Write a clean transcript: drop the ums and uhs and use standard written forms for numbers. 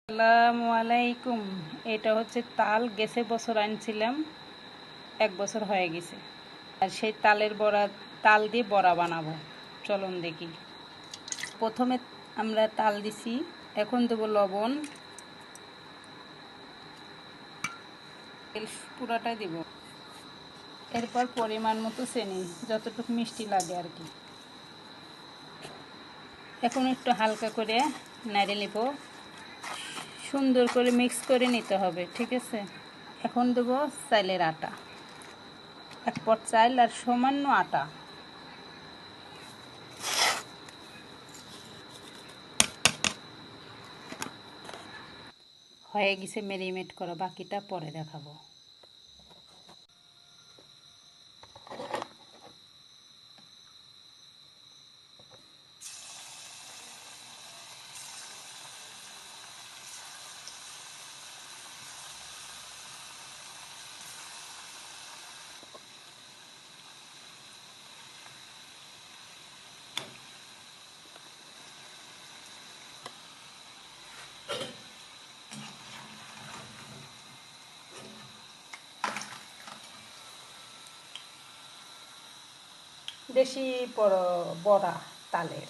আসসালামু আলাইকুম। এটা হচ্ছে তাল, গেছে বছর আনছিলাম, 1 বছর হয়ে গেছে। আর সেই তালের বড়া, তাল দিয়ে বড়া বানাবো। চলুন দেখি। প্রথমে আমরা তাল দিছি, এখন দেবো লবণ, পুরাটাই দিব। এরপর পরিমাণ মতো চিনি, যতটুকু মিষ্টি লাগে আর কি। এখন একটু হালকা করে নাড়ে নিব, সুন্দর করে মিক্স করে নিতে হবে, ঠিক আছে। এখন দেবো চাইলের আটা, 1 পট চাইল আর সামান্য আটা। হয়ে গেছে ম্যারিনেট করা, বাকিটা পরে দেখাবো। দেশি বড়া তালের।